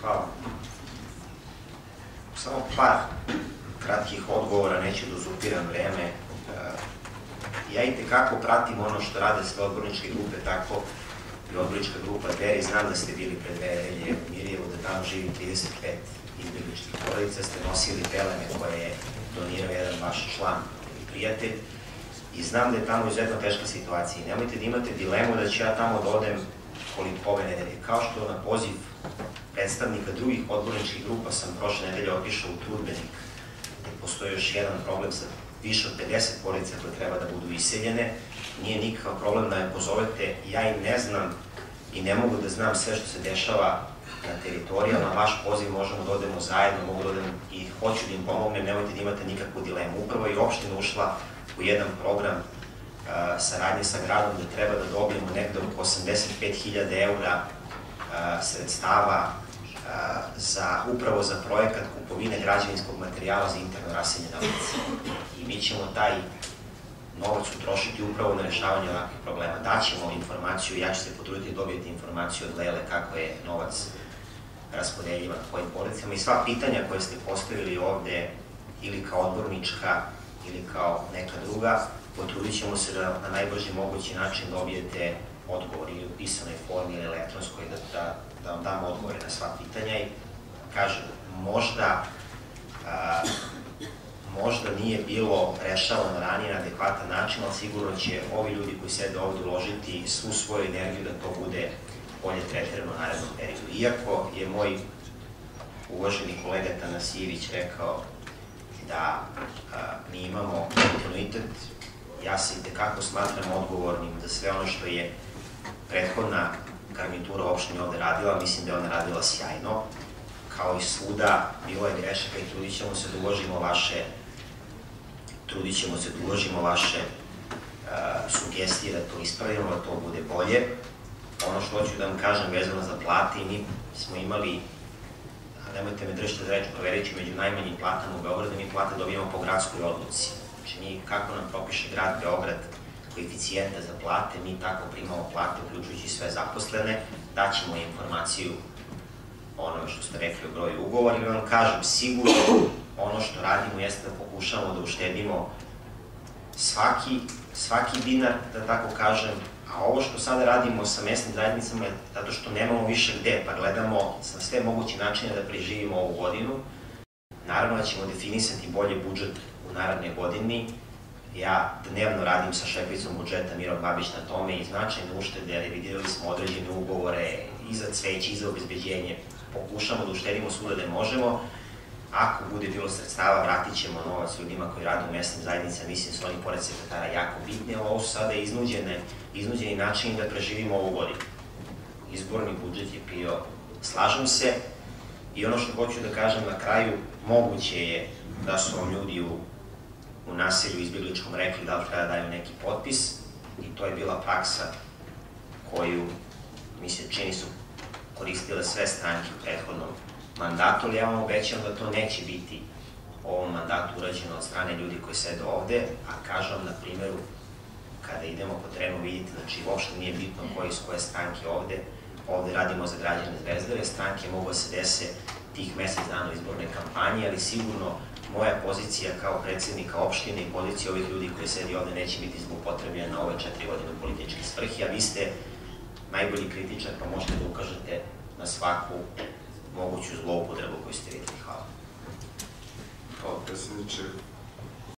Hvala. Samo par kratkih odgovora, neću da uzupiram vreme. Ja i tekako pratim ono što rade sve odborničke grupe, tako i odbornička grupa Dveri. Znam da ste bili pre 2 nedelje u Mirjevu, da tamo živi 35 izbjegličkih porodica, ste nosili pelene koje je donirao jedan vaš član ili prijatelj i znam da je tamo izuzetno teška situacija. Nemojte da imate dilemu da ću ja tamo da odem koliko ove nedelje. Kao što na poziv predstavnika drugih odborničkih grupa sam prošle nedelje otišao u Trudbenik, gde postoji još jedan problem sa više od 50 porodica koje treba da budu iseljene. Nije nikakav problem da me pozovete, ja i ne znam i ne mogu da znam sve što se dešava na teritorijama. Vaš poziv možemo da odemo zajedno, mogu da odem i hoću da im pomognem, nemojte da imate nikakvu dilemu. Upravo je opština ušla u jedan program saradnje sa gradom da treba da dobijemo negde oko 85.000 eura sredstava upravo za projekat kupovine građevinskog materijala za interno raseljena lica. I mi ćemo taj novac utrošiti upravo na rešavanje ovakvih problema. Daćemo informaciju, ja ću se potruditi da dobijete informaciju od Lele kako je novac raspodeljivan kojim porodicama i sva pitanja koje ste postavili ovde ili kao odbornička ili kao neka druga, potrudit ćemo se da na najbrži mogući način dobijete odgovor ili u pisanoj formi ili elektronskoj, da vam damo odgovore na sva pitanja i kažem, možda nije bilo rešavano ranije na adekvatan način, ali sigurno će ovi ljudi koji sede ovde uložiti svu svoju energiju da to bude bolje tretirano u narednom periodu. Iako je moj uvaženi kolega Tanasijević rekao da mi imamo kontinuitet, ja se i tekako smatram odgovornim za sve ono što je prethodna garnitura opštine ovde radila. Mislim da je ona radila sjajno. Kao i svuda, bilo je grešaka i trudit ćemo se da uložimo vaše sugestije da to ispravimo, da to bude bolje. Ono što hoću da vam kažem vezano za plate, mi smo imali, nemojte me držati za reč, proverit ću među najmanjim platama u Beogradu, mi plate dobijamo po gradskoj odluci. Znači, mi kako nam propiše grad Beograd koeficijenta za plate, mi tako primamo plate, uključujući sve zaposlene, daćemo informaciju o onome što ste rekli o broju ugovora i vam kažem, sigurno ono što radimo jeste da pokušamo da uštedimo svaki dinar, da tako kažem, a ovo što sada radimo sa mesnim zajednicama je zato što nemamo više gde, pa gledamo sa sve moguće načine da preživimo ovu godinu. Naravno da ćemo definisati bolje budžet u narednoj godini. Ja dnevno radim sa šeficom budžeta Mirom Babić na tome i značajne uštede, revidirali smo određene ugovore i za cveće i za obezbeđenje. Pokušamo da uštedimo svuda da možemo. Ako bude bilo sredstava, vratit ćemo novac ljudima koji rade u mesnim zajednicama, mislim su oni pored sekretara jako bitni, ali ovo su sada iznuđeni načini da preživimo ovu godinu. Izborni budžet je bio, slažem se, i ono što hoću da kažem na kraju, moguće je da su vam ljudi u naselju izbjegličkom rekli da li treba da daju neki potpis i to je bila praksa koju, mi se čini su koristile sve stranke u prethodnom mandatu, ali ja vam obećam da to neće biti u ovom mandatu urađeno od strane ljudi koji sede ovde, a kažem vam na primjeru, kada idemo po terenu vidite, znači uopšte nije bitno koji su koje stranke ovde radimo za građane Zvezdare, stranke mogu da se dese tih mesec dana u izbornoj kampanji, ali sigurno moja pozicija kao predsjednika opštine i pozicija ovih ljudi koji sedi ovde neće biti zloupotrebljena na ove 4 godine u političke svrhe, a vi ste najbolji kritičar pa možete da ukažete na svaku moguću zloupotrebu koju ste videli. Hvala. Hvala, predsjedniče.